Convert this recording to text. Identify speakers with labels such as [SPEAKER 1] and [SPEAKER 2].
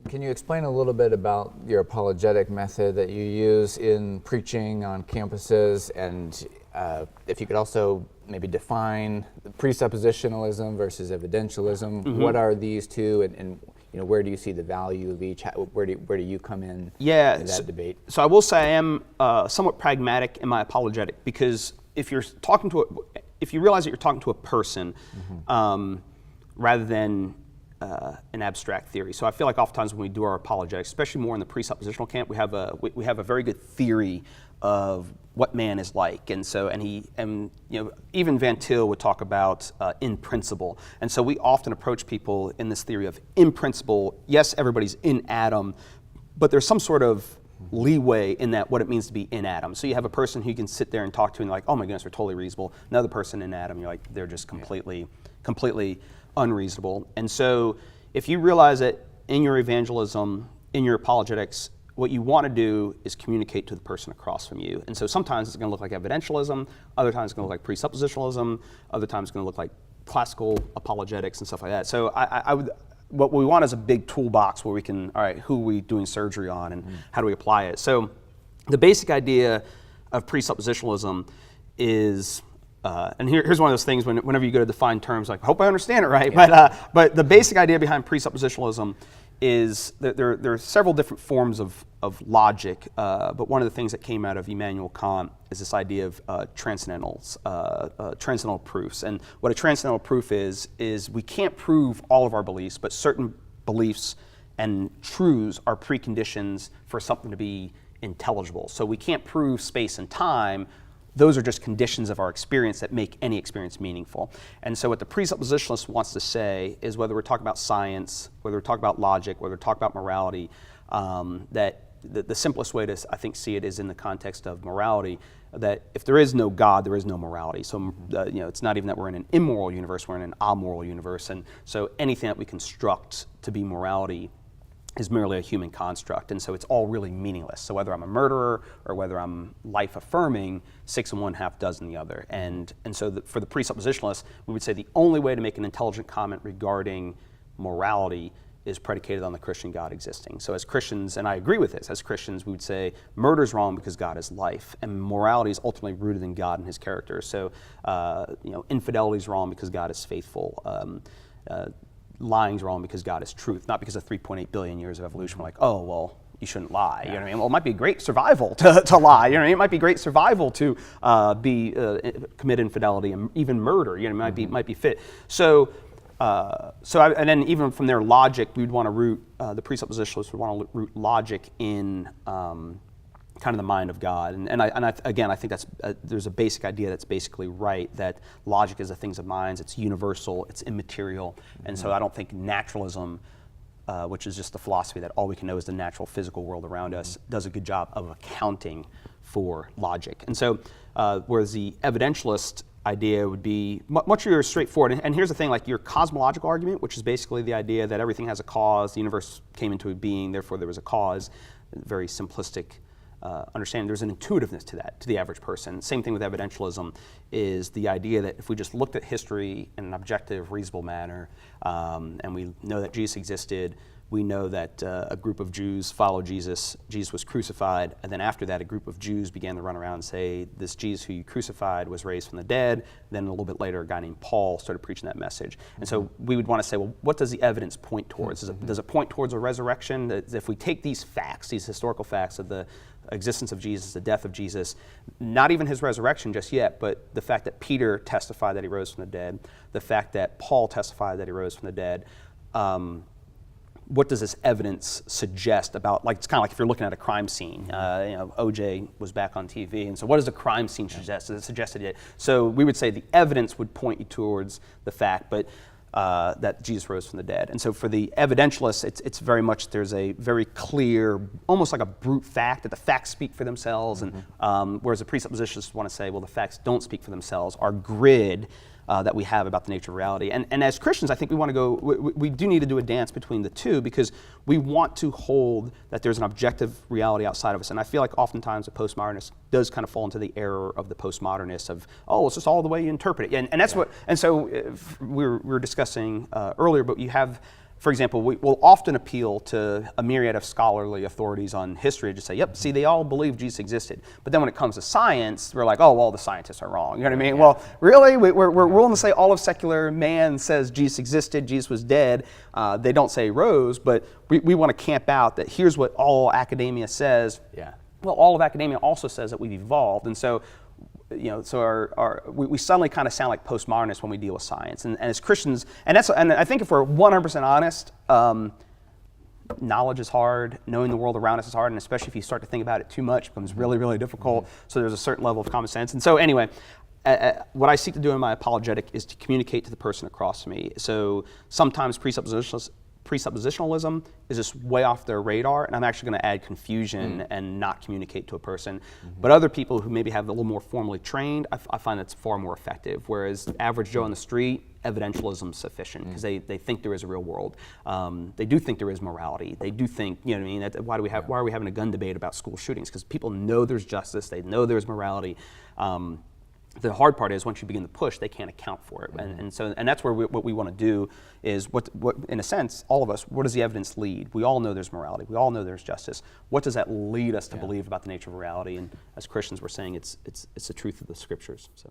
[SPEAKER 1] Can you explain a little bit about your apologetic method that you use in preaching on campuses, and if you could also maybe define presuppositionalism versus evidentialism?
[SPEAKER 2] Mm-hmm.
[SPEAKER 1] What are these two, and where do you see the value of each? Where do you come in that debate?
[SPEAKER 2] So I will say I am somewhat pragmatic in my apologetic, because if you realize that you're talking to a person, mm-hmm. Rather than an abstract theory. So I feel like oftentimes when we do our apologetics, especially more in the presuppositional camp, we have a very good theory of what man is like, and even Van Til would talk about in principle, and so we often approach people in this theory of in principle. Yes, everybody's in Adam, but there's some sort of leeway in that what it means to be in Adam. So you have a person who you can sit there and talk to and like, oh my goodness, they're totally reasonable. Another person in Adam, you're like, they're just completely unreasonable. And so if you realize that in your evangelism, in your apologetics, what you want to do is communicate to the person across from you. And so sometimes it's going to look like evidentialism, other times it's going to look like presuppositionalism, other times it's going to look like classical apologetics and stuff like that. So what we want is a big toolbox where we can, all right, who are we doing surgery on and how do we apply it? So the basic idea of presuppositionalism is, and here's one of those things whenever you go to define terms, like, I hope I understand it right, yeah. But the basic idea behind presuppositionalism is that there are several different forms of logic, but one of the things that came out of Immanuel Kant is this idea of transcendental proofs. And what a transcendental proof is we can't prove all of our beliefs, but certain beliefs and truths are preconditions for something to be intelligible. So we can't prove space and time. Those are just conditions of our experience that make any experience meaningful. And so what the presuppositionalist wants to say is, whether we're talking about science, whether we're talking about logic, whether we're talking about morality, that the simplest way to, I think, see it is in the context of morality, that if there is no God, there is no morality. So it's not even that we're in an immoral universe, we're in an amoral universe. And so anything that we construct to be morality is merely a human construct, and so it's all really meaningless. So whether I'm a murderer or whether I'm life-affirming, 6 and 1/2 dozen the other. And so for the presuppositionalist, we would say the only way to make an intelligent comment regarding morality is predicated on the Christian God existing. So as Christians, and I agree with this, as Christians we would say murder is wrong because God is life, and morality is ultimately rooted in God and his character. So infidelity is wrong because God is faithful. Lying's wrong because God is truth, not because of 3.8 billion years of evolution. We're like, oh, well, you shouldn't lie. You know what I mean? Well, it might be great survival to lie. You know what I mean? It might be great survival to commit infidelity and even murder. You know, it might be fit. And then even from their logic, we'd want to root the presuppositionalists would want to root logic in kind of the mind of God, and I think that's there's a basic idea that's basically right, that logic is a things of minds, it's universal, it's immaterial, and so I don't think naturalism, which is just the philosophy that all we can know is the natural physical world around us, does a good job of accounting for logic. And so whereas the evidentialist idea would be much more straightforward, and here's the thing, like your cosmological argument, which is basically the idea that everything has a cause, the universe came into being, therefore there was a cause, very simplistic understanding. There's an intuitiveness to that, to the average person. Same thing with evidentialism, is the idea that if we just looked at history in an objective, reasonable manner, and we know that Jesus existed, we know that a group of Jews followed Jesus, Jesus was crucified, and then after that a group of Jews began to run around and say, this Jesus who you crucified was raised from the dead. Then a little bit later a guy named Paul started preaching that message. And so we would want to say, well, what does the evidence point towards? Does it point towards a resurrection? That if we take these facts, these historical facts of the existence of Jesus, the death of Jesus, not even his resurrection just yet, but the fact that Peter testified that he rose from the dead, the fact that Paul testified that he rose from the dead, what does this evidence suggest about, like, it's kind of like if you're looking at a crime scene, OJ was back on TV, and so what does a crime scene suggest? Does it suggest it? So we would say the evidence would point you towards the fact, but that Jesus rose from the dead. And so for the evidentialists, it's very much, there's a very clear, almost like a brute fact, that the facts speak for themselves, and whereas the presuppositionists want to say, well, the facts don't speak for themselves. Our grid that we have about the nature of reality. And as Christians, I think we want to go, we do need to do a dance between the two, because we want to hold that there's an objective reality outside of us. And I feel like oftentimes the postmodernist does kind of fall into the error of the postmodernists of, oh, it's just all the way you interpret it. And that's what, and so we were discussing earlier, but you have for example, we will often appeal to a myriad of scholarly authorities on history to just say, yep, see, they all believe Jesus existed. But then when it comes to science, we're like, oh, well, the scientists are wrong. You know what I mean? Well, really? We're willing to say all of secular man says Jesus existed, Jesus was dead. They don't say he rose, but we want to camp out that here's what all academia says.
[SPEAKER 1] Yeah.
[SPEAKER 2] Well, all of academia also says that we've evolved. And so, we suddenly kind of sound like postmodernists when we deal with science. And as Christians, and I think if we're 100% honest, knowledge is hard, knowing the world around us is hard, and especially if you start to think about it too much, it becomes really, really difficult. So there's a certain level of common sense. And so anyway, what I seek to do in my apologetic is to communicate to the person across from me. So sometimes presuppositionalism is just way off their radar, and I'm actually going to add confusion and not communicate to a person. But other people who maybe have a little more formally trained, I find that's far more effective. Whereas average Joe on the street, evidentialism is sufficient because they think there is a real world. They do think there is morality. They do think, you know what I mean? Why are we having a gun debate about school shootings? Because people know there's justice. They know there's morality. The hard part is once you begin to push, they can't account for it, and that's where what we want to do is what in a sense, all of us, where does the evidence lead? We all know there's morality. We all know there's justice. What does that lead us to believe about the nature of reality? And as Christians, we're saying it's the truth of the Scriptures. So.